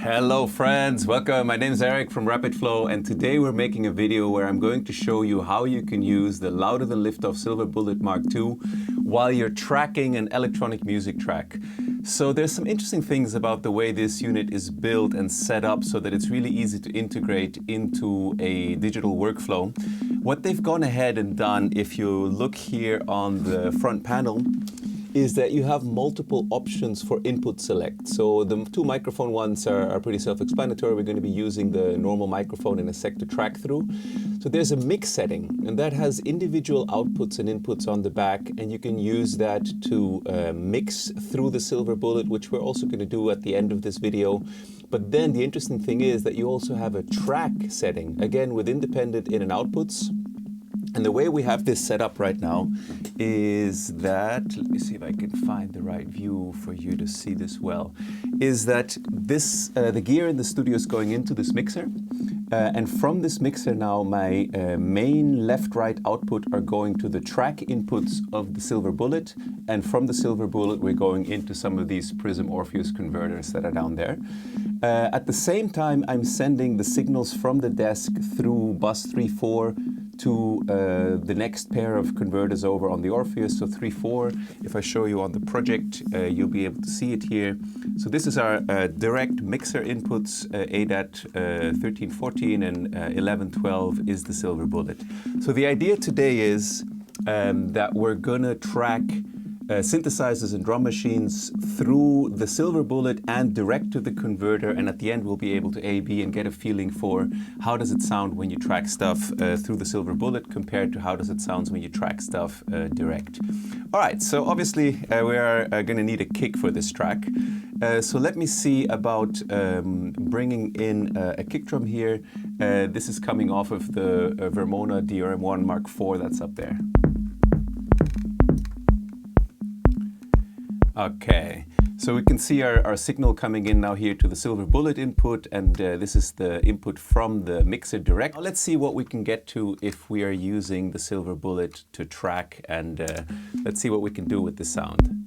Hello friends, welcome. My name is Eric from Rapid Flow, and today we're making a video where I'm going to show you how you can use the Louder Than Liftoff Silver Bullet MKII while you're tracking an electronic music track. So there's some interesting things about the way this unit is built and set up so that it's really easy to integrate into a digital workflow. What they've gone ahead and done, if you look here on the front panel, is that you have multiple options for input select. So the two microphone ones are pretty self-explanatory. We're going to be using the normal microphone in a sec to track through. So there's a mix setting, and that has individual outputs and inputs on the back, and you can use that to mix through the Silver Bullet, which we're also going to do at the end of this video. But then the interesting thing is that you also have a track setting, again with independent in and outputs. And the way we have this set up right now is that, let me see if I can find the right view for you to see this well, is that this, the gear in the studio is going into this mixer. And from this mixer now, my main left-right output are going to the track inputs of the Silver Bullet. And from the Silver Bullet, we're going into some of these Prism Orpheus converters that are down there. At the same time, I'm sending the signals from the desk through bus 3-4 to the next pair of converters over on the Orpheus, so 3-4. If I show you on the project, you'll be able to see it here. So this is our direct mixer inputs, ADAT 1314 and 1112 is the Silver Bullet. So the idea today is that we're gonna track synthesizers and drum machines through the Silver Bullet and direct to the converter, and at the end we'll be able to A/B and get a feeling for how does it sound when you track stuff through the Silver Bullet compared to how does it sound when you track stuff direct. Alright, so obviously we are going to need a kick for this track. So let me see about bringing in a kick drum here. This is coming off of the Vermona DRM1 Mark IV that's up there. Okay, so we can see our signal coming in now here to the Silver Bullet input, and this is the input from the mixer direct. Now let's see what we can get to if we are using the Silver Bullet to track, and let's see what we can do with the sound.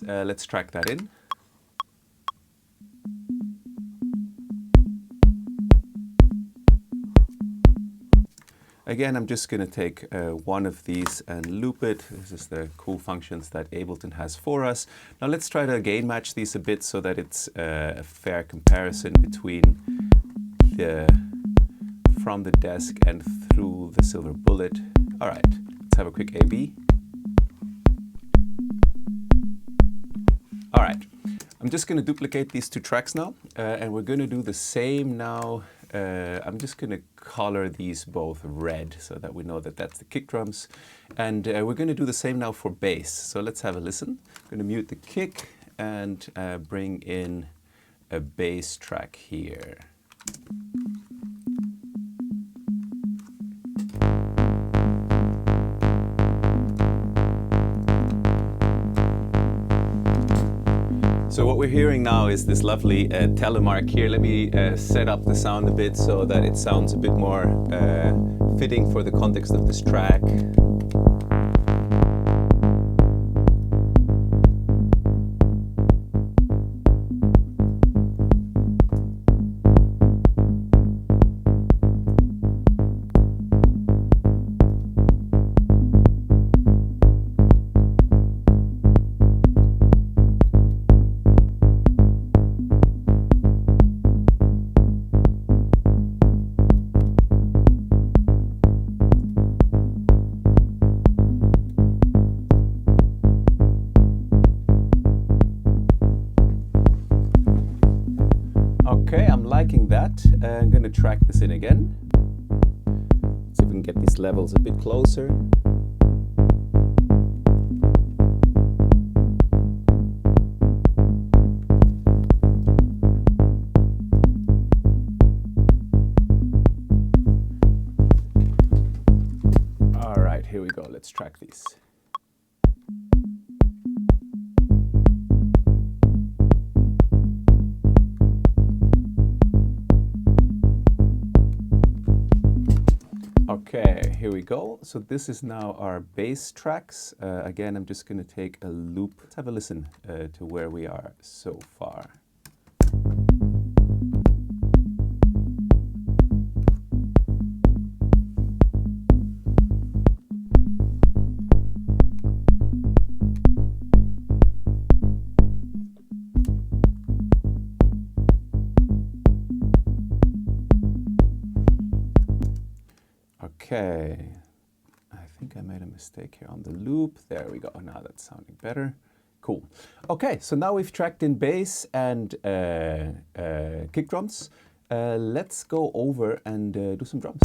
Let's track that in. Again, I'm just going to take one of these and loop it. This is the cool functions that Ableton has for us. Now let's try to gain match these a bit so that it's a fair comparison between the from the desk and through the Silver Bullet. All right, let's have a quick A/B. All right, I'm just going to duplicate these two tracks now, and we're going to do the same now. I'm just going to color these both red so that we know that that's the kick drums. And we're going to do the same now for bass. So let's have a listen. I'm going to mute the kick and bring in a bass track here. So what we're hearing now is this lovely telemark here. Let me set up the sound a bit so that it sounds a bit more fitting for the context of this track. Okay, I'm liking that. I'm going to track this in again. See if we can get these levels a bit closer. here we go. Let's track these. Okay, here we go. So this is now our bass tracks. Again, I'm just going to take a loop. Let's have a listen to where we are so far. Okay, I think I made a mistake here on the loop. There we go. Now that's sounding better. Cool. Okay, so now we've tracked in bass and kick drums. Let's go over and do some drums.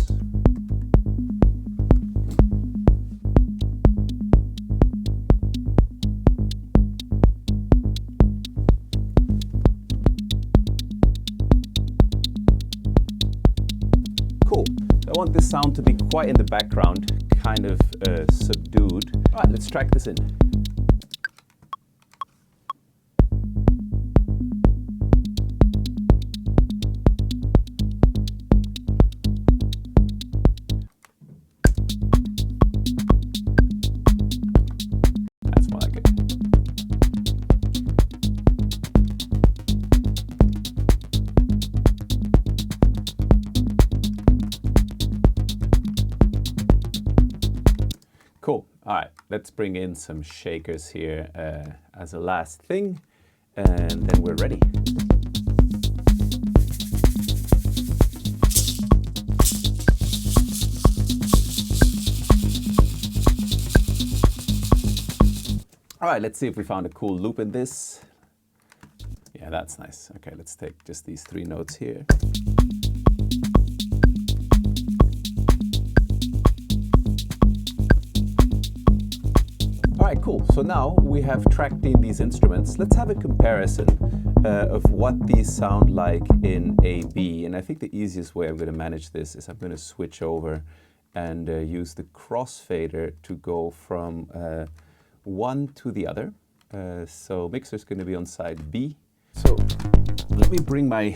Cool. I want this sound to be quite in the background, kind of subdued. All right, let's track this in. That's more like it. Cool. All right, let's bring in some shakers here as a last thing, and then we're ready. All right, let's see if we found a cool loop in this. Yeah, that's nice. Okay, let's take just these 3 notes here. All right, cool. So now we have tracked in these instruments. Let's have a comparison of what these sound like in A/B. And I think the easiest way I'm going to manage this is I'm going to switch over and use the crossfader to go from one to the other. So mixer's going to be on side B. So let me bring my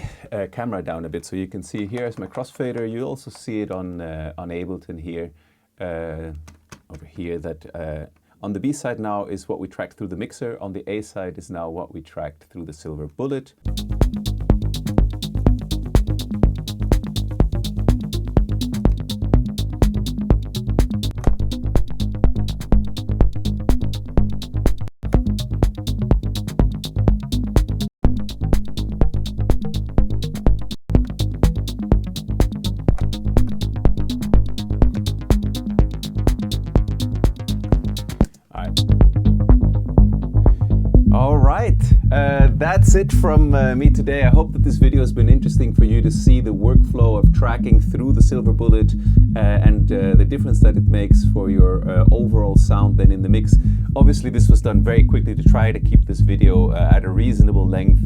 camera down a bit so you can see here is my crossfader. You also see it on Ableton here, over here, that on the B side now is what we tracked through the mixer. On the A side is now what we tracked through the Silver Bullet. All right, that's it from me today. I hope that this video has been interesting for you to see the workflow of tracking through the Silver Bullet and the difference that it makes for your overall sound then in the mix. Obviously, this was done very quickly to try to keep this video at a reasonable length.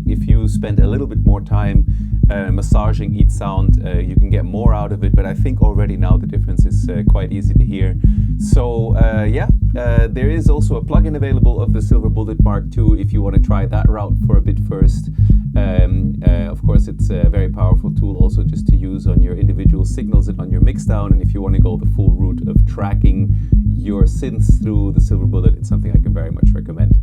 If you spend a little bit more time massaging each sound, you can get more out of it, but I think already now the difference is quite easy to hear. So yeah, there is also a plugin available of the Silver Bullet Mark II if you want to try that route for a bit first. Of course, it's a very powerful tool also just to use on your individual signals and on your mixdown. And if you want to go the full route of tracking your synths through the Silver Bullet, it's something I can very much recommend.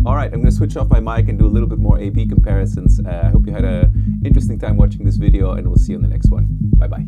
All right, I'm going to switch off my mic and do a little bit more A/B comparisons. I hope you had an interesting time watching this video, and we'll see you on the next one. Bye-bye.